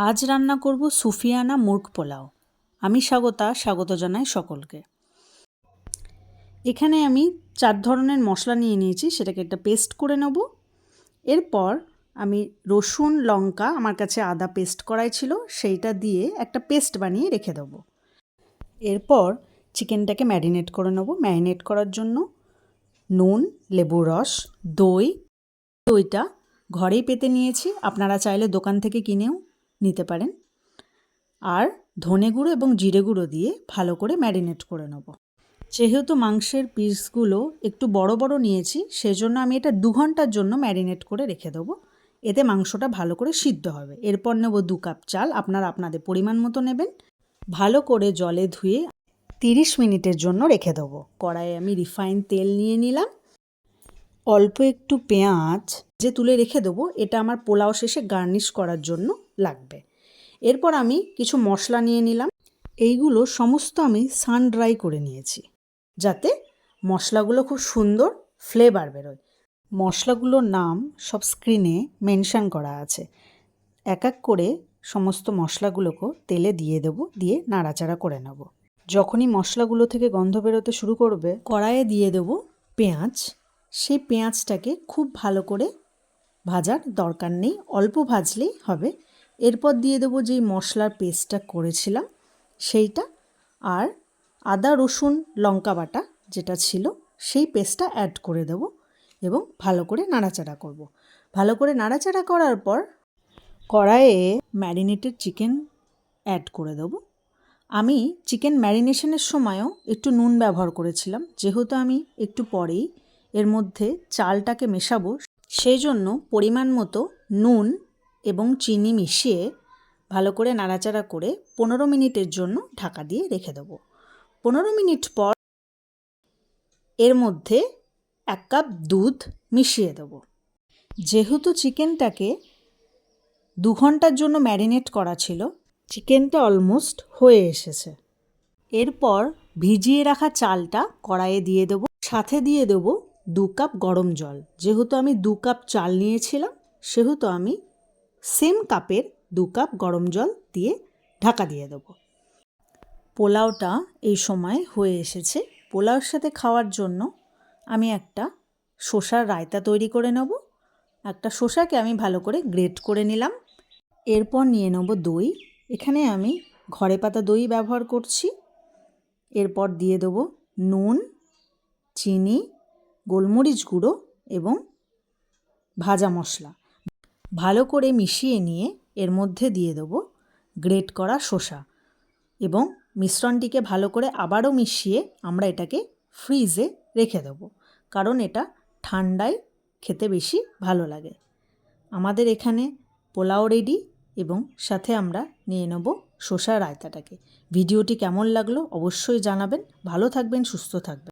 আজ রান্না করব সুফিয়ানা মুর্গ পোলাও। আমি স্বাগত জানাই সকলকে। এখানে আমি 4 ধরনের মশলা নিয়ে নিয়েছি, সেটাকে একটা পেস্ট করে নেব। এরপর আমি রসুন লঙ্কা, আমার কাছে আদা পেস্ট করাই ছিল, সেইটা দিয়ে একটা পেস্ট বানিয়ে রেখে দেবো। এরপর চিকেনটাকে ম্যারিনেট করে নেব। ম্যারিনেট করার জন্য নুন, লেবুর রস, দইটা ঘরেই পেতে নিয়েছি, আপনারা চাইলে দোকান থেকে কিনেও নিতে পারেন। আর ধনে গুঁড়ো এবং জিরে গুঁড়ো দিয়ে ভালো করে ম্যারিনেট করে নেব। যেহেতু মাংসের পিসগুলো একটু বড় বড় নিয়েছি, সেজন্য আমি এটা 2 ঘন্টার জন্য ম্যারিনেট করে রেখে দেবো। এতে মাংসটা ভালো করে সিদ্ধ হবে। এরপর নেব 2 কাপ চাল, আপনারা আপনাদের পরিমাণ মতো নেবেন। ভালো করে জলে ধুয়ে 30 মিনিটের জন্য রেখে দেবো। কড়াইয়ে আমি রিফাইন তেল নিয়ে নিলাম। অল্প একটু পেঁয়াজ যে তুলে রেখে দেবো, এটা আমার পোলাও শেষে গার্নিশ করার জন্য লাগবে। এরপর আমি কিছু মশলা নিয়ে নিলাম। এইগুলো সমস্ত আমি সান ড্রাই করে নিয়েছি, যাতে মশলাগুলো খুব সুন্দর ফ্লেভার বেরোয়। মশলাগুলোর নাম সব স্ক্রিনে মেনশন করা আছে। এক এক করে সমস্ত মশলাগুলোকে তেলে দিয়ে দেবো, দিয়ে নাড়াচাড়া করে নেব। যখনই মশলাগুলো থেকে গন্ধ বেরোতে শুরু করবে, কড়াইয়ে দিয়ে দেবো পেঁয়াজ। সেই পেঁয়াজটাকে খুব ভালো করে ভাজার দরকার নেই, অল্প ভাজলেই হবে। এরপর দিয়ে দেবো যেই মশলার পেস্টটা করেছিলাম সেইটা, আর আদা রসুন লঙ্কা বাটা যেটা ছিল সেই পেস্টটা অ্যাড করে দেবো এবং ভালো করে নাড়াচাড়া করব। ভালো করে নাড়াচাড়া করার পর কড়াইয়ে ম্যারিনেটেড চিকেন অ্যাড করে দেবো। আমি চিকেন ম্যারিনেশনের সময়ও একটু নুন ব্যবহার করেছিলাম, যেহেতু আমি একটু পরেই এর মধ্যে চালটাকে মেশাবো, সেই জন্য পরিমাণ মতো নুন এবং চিনি মিশিয়ে ভালো করে নাড়াচাড়া করে 15 মিনিটের জন্য ঢাকা দিয়ে রেখে দেবো। 15 মিনিট পর এর মধ্যে 1 কাপ দুধ মিশিয়ে দেবো। যেহেতু চিকেনটাকে 2 ঘন্টার জন্য ম্যারিনেট করা ছিল, চিকেনটা অলমোস্ট হয়ে এসেছে। এরপর ভিজিয়ে রাখা চালটা কড়াইয়ে দিয়ে দেবো, সাথে দিয়ে দেবো 2 কাপ গরম জল। যেহেতু আমি 2 কাপ চাল নিয়েছিলাম, সেহেতু আমি সেম কাপের 2 কাপ গরম জল দিয়ে ঢাকা দিয়ে দেবো। পোলাওটা এই সময় হয়ে এসেছে। পোলাওর সাথে খাওয়ার জন্য আমি একটা শসার রায়তা তৈরি করে নেব। একটা শসাকে আমি ভালো করে গ্রেট করে নিলাম। এরপর নিয়ে নেব দই। এখানে আমি ঘরে পাতা দই ব্যবহার করছি। এরপর দিয়ে দেবো নুন, চিনি, গোলমরিচ গুঁড়ো এবং ভাজা মশলা। ভালো করে মিশিয়ে নিয়ে এর মধ্যে দিয়ে দেবো গ্রেট করা শসা এবং মিশ্রণটিকে ভালো করে আবারও মিশিয়ে আমরা এটাকে ফ্রিজে রেখে দেবো, কারণ এটা ঠান্ডায় খেতে বেশি ভালো লাগে। আমাদের এখানে পোলাও রেডি এবং সাথে আমরা নিয়ে নেব শসা রায়তাটাকে। ভিডিওটি কেমন লাগলো অবশ্যই জানাবেন। ভালো থাকবেন, সুস্থ থাকবেন।